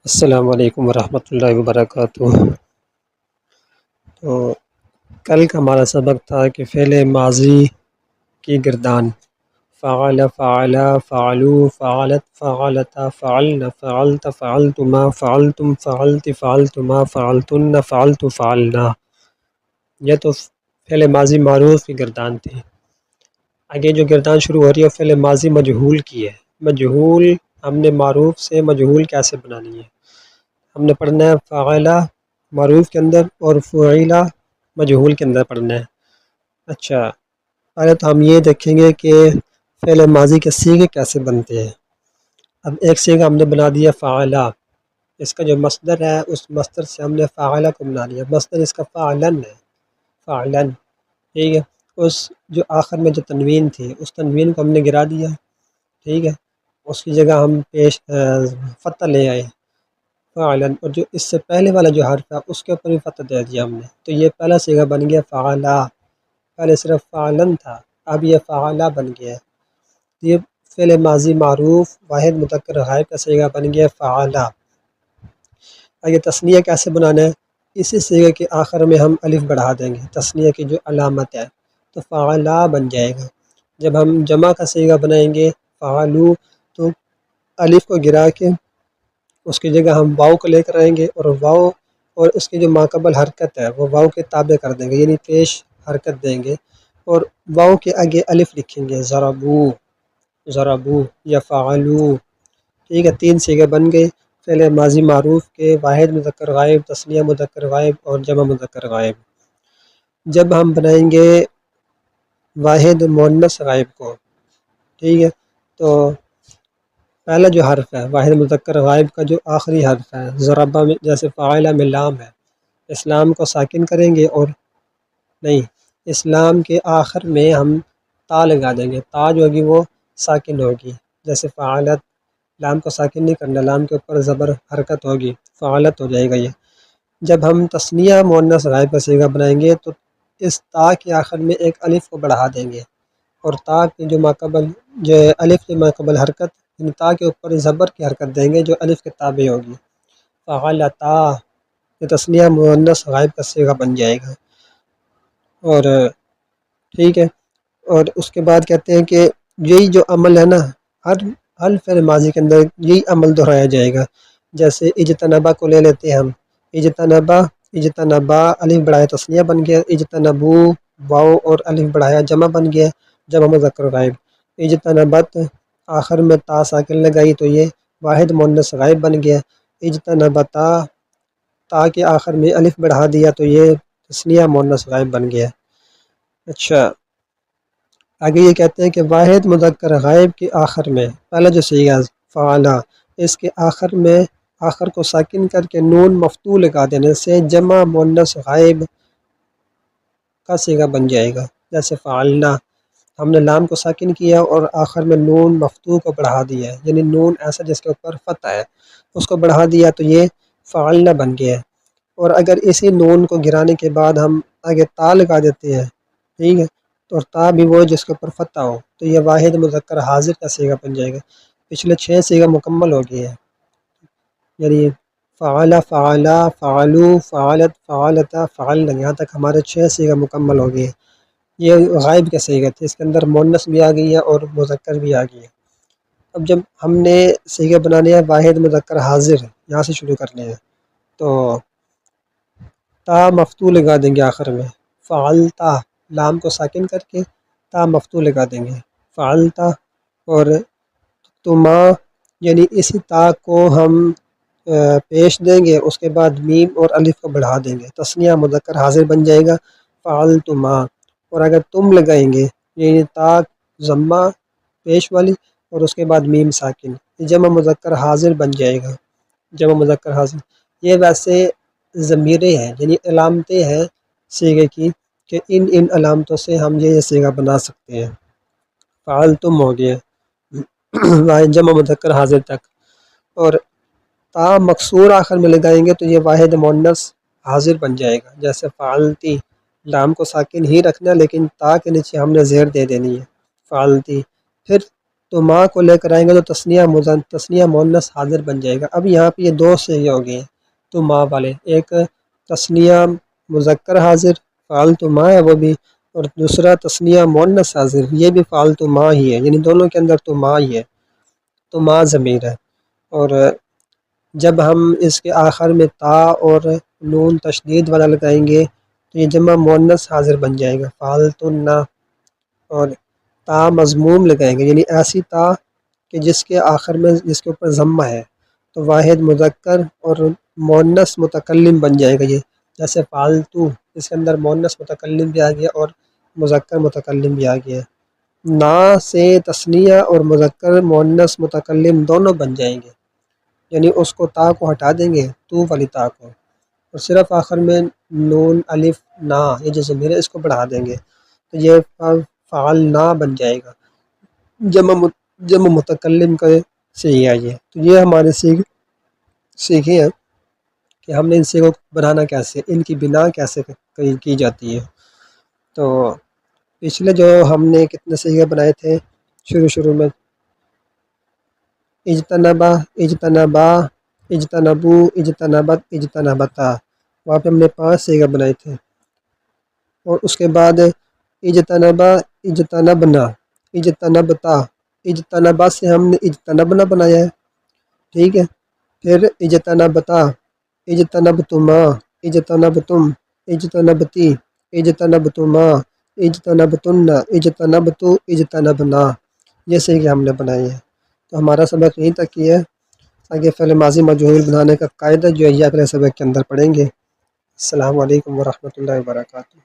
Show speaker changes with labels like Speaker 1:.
Speaker 1: السلام علیکم ورحمۃ اللہ وبرکاتہ۔ تو کل کا ہمارا سبق تھا کہ فعل ماضی کی گردان فعل، فعل، فعلوا، فعلت، فعلتا، فعلن، فعلت، فعلتما، فعلتم، فعلت، فعلتما، فعلتن، فعلت، فعلنا۔ یہ تو فعل ماضی معروف کی گردان تھی۔ آگے جو گردان شروع ہو رہی ہے فعل ماضی مجہول کی ہے۔ مجہول ہم نے معروف سے مجہول کیسے بنانی ہے، ہم نے پڑھنا ہے فاعلہ معروف کے اندر اور فعیلہ مجہول کے اندر پڑھنا ہے۔ اچھا، پہلے تو ہم یہ دیکھیں گے کہ فعل ماضی کے صیغے کیسے بنتے ہیں۔ اب ایک صیغہ ہم نے بنا دیا فعلہ، اس کا جو مصدر ہے اس مصدر سے ہم نے فعلہ کو بنا لیا۔ مصدر اس کا فعلن ہے، فعلن، ٹھیک ہے۔ اس جو آخر میں جو تنوین تھی اس تنوین کو ہم نے گرا دیا، ٹھیک ہے، اس کی جگہ ہم پیش فتح لے آئے فعلن، اور جو اس سے پہلے والا جو حرف ہے اس کے اوپر بھی فتح دے دیا ہم نے، تو یہ پہلا صیغہ بن گیا فعلا۔ پہلے صرف فعلن تھا، اب یہ فعلا بن گیا۔ یہ فعل ماضی معروف واحد مذکر غائب کا صیغہ بن گیا فعلا۔ آگے تثنیہ کیسے بنانا ہے، اسی صیغے کے آخر میں ہم الف بڑھا دیں گے، تثنیہ کی جو علامت ہے، تو فعلا بن جائے گا۔ جب ہم جمع کا صیغہ بنائیں گے فعلو، تو الف کو گرا کے اس کی جگہ ہم واؤ کو لے کر آئیں گے، اور واؤ اور اس کی جو ماقبل حرکت ہے وہ واؤ کے تابع کر دیں گے، یعنی پیش حرکت دیں گے، اور واؤ کے آگے الف لکھیں گے، ضربو، ضربو یا فعلو، ٹھیک ہے۔ تین صیغے بن گئے فعل ماضی معروف کے، واحد مذکر غائب، تثنیہ مذکر غائب اور جمع مذکر غائب۔ جب ہم بنائیں گے واحد مؤنث غائب کو، ٹھیک ہے، تو پہلا جو حرف ہے واحد مذکر غائب کا جو آخری حرف ہے ضربہ میں، جیسے فاعلہ میں لام ہے، اسلام کو ساکن کریں گے، اور نہیں، اسلام کے آخر میں ہم تا لگا دیں گے، تا جو ہوگی وہ ساکن ہوگی، جیسے فعالت، لام کو ساکن نہیں کرنا، لام کے اوپر زبر حرکت ہوگی، فعالت ہو جائے گا یہ۔ جب ہم تثنیہ مؤنث غائب کا صیغہ بنائیں گے تو اس تا کے آخر میں ایک الف کو بڑھا دیں گے، اور تا کی جو ماقبل جو الف کے ماقبل حرکت، یعنی تا کے اوپر زبر کی حرکت دیں گے جو الف کے تابع ہوگی، فعلتا، یہ تثنیہ مؤنث غائب کا صیغہ بن جائے گا۔ اور ٹھیک ہے، اور اس کے بعد کہتے ہیں کہ یہی جو عمل ہے نا، ہر فعل ماضی کے اندر یہی عمل دہرایا جائے گا۔ جیسے اجتنبا کو لے لیتے ہیں ہم، اجتنبا، اجتنبا الف بڑھایا تثنیہ بن گیا، اجتنبو واؤ اور الف بڑھایا جمع بن گیا، جمع مذکر غائب۔ اجتنبت آخر میں تا ساکن لگائی تو یہ واحد مؤنث غائب بن گیا۔ اجتنبتا، تا کے آخر میں الف بڑھا دیا تو یہ تثنیہ مؤنث غائب بن گیا۔ اچھا، آگے یہ کہتے ہیں کہ واحد مذکر غائب کے آخر میں پہلا جو صیغہ فعلا، اس کے آخر میں آخر کو ساکن کر کے نون مفتوح لگا دینے سے جمع مؤنث غائب کا صیغہ بن جائے گا۔ جیسے فعلنا، ہم نے لام کو ساکن کیا اور آخر میں نون مفتوح کو بڑھا دیا ہے، یعنی نون ایسا جس کے اوپر فتح ہے اس کو بڑھا دیا تو یہ فعلنا بن گیا ہے۔ اور اگر اسی نون کو گرانے کے بعد ہم آگے تا لگا دیتے ہیں، ٹھیک ہے، تو تا بھی وہ جس کے اوپر فتح ہو، تو یہ واحد مذکر حاضر کا صیغہ بن جائے گا۔ پچھلے 6 صیغہ مکمل ہو گئے ہیں، یعنی فعلا، فعلا، فعلو، فعلت، فعلتا، فعلن، یہاں تک ہمارے 6 صیغہ مکمل ہو گئے ہیں۔ یہ غائب کے صیغہ تھے، اس کے اندر مؤنث بھی آ گئی ہے اور مذکر بھی آ گئی ہے۔ اب جب ہم نے صیغہ بنانے ہیں واحد مذکر حاضر، یہاں سے شروع کرنے ہیں، تو تا مفتوح لگا دیں گے آخر میں، فعلتا، لام کو ساکن کر کے تا مفتوح لگا دیں گے، فعلتا، اور تما، یعنی اسی تا کو ہم پیش دیں گے، اس کے بعد میم اور الف کو بڑھا دیں گے، تثنیہ مذکر حاضر بن جائے گا فعلتما۔ اور اگر تم لگائیں گے، یعنی تا ضمہ پیش والی اور اس کے بعد میم ساکن، جمع مذکر حاضر بن جائے گا، جمع مذکر حاضر۔ یہ ویسے ضمیریں ہیں، یعنی علامتیں ہیں صیغے کی، کہ ان علامتوں سے ہم یہ صیغہ بنا سکتے ہیں۔ فعلتم ہو گیا جمع مذکر حاضر تک، اور تا مکسور آخر میں لگائیں گے تو یہ واحد مؤنث حاضر بن جائے گا، جیسے فعلتی، لام کو ساکن ہی رکھنا لیکن تا کے نیچے ہم نے زیر دے دینی ہے، فعلتی۔ پھر تو ماں کو لے کر آئیں گے تو تثنیہ مؤنث حاضر بن جائے گا۔ اب یہاں پہ یہ دو صیغے ہو گئے ہیں تو ماں والے، ایک تثنیہ مذکر حاضر فعلت ما ہے وہ بھی، اور دوسرا تثنیہ مؤنث حاضر یہ بھی فعلت ما ہی ہے، یعنی دونوں کے اندر تو ما ہی ہے، تو ما ضمیر ہے۔ اور جب ہم اس کے آخر میں تا اور نون تشدید والا لگائیں گے تو یہ جمع مؤنث حاضر بن جائے گا فعلتن، اور تا مضموم لگائیں گے یعنی ایسی تا کہ جس کے آخر میں جس کے اوپر ضمہ ہے، تو واحد مذکر اور مؤنث متکلم بن جائے گا یہ، جیسے فعلتو اس کے اندر مؤنث متکلم بھی آ گیا اور مذکر متکلم بھی آ گیا۔ نا سے تثنیہ اور مذکر مؤنث متکلم دونوں بن جائیں گے، یعنی اس کو تا کو ہٹا دیں گے تو والی تا کو، اور صرف آخر میں نون الف نا یہ جو ضمیر ہے اس کو بڑھا دیں گے، تو یہ فعلنا بن جائے گا، جمع متکلم کا صحیح ہے یہ۔ تو یہ ہمارے سیکھے ہیں کہ ہم نے ان سے کو بنانا کیسے، ان کی بنا کیسے کی جاتی ہے۔ تو پچھلے جو ہم نے کتنے صیغے بنائے تھے شروع میں، اجتنبا اجتنبا اجتنبو اجتنبت اجتنبتا، وہاں پہ ہم نے 5 صیغے بنائے تھے، اور اس کے بعد اجتنبا اجتنبنا اجتنبتا، اجتنبا سے ہم نے اجتنبنا بنایا ہے، ٹھیک ہے، پھر اجتنبتا اجتنبتما اجتنبتم اجتنبتی اجتنبتما اجتنبتن اجتنبتو اجتنبنا، یہ صیغے ہم نے بنائے ہیں۔ تو ہمارا سبق یہیں تک ہی ہے، آگے فعل ماضی مجہول بنانے کا قاعدہ جو ہے یہ اگلے سبق کے اندر پڑھیں گے۔ السلام علیکم ورحمۃ اللہ وبرکاتہ۔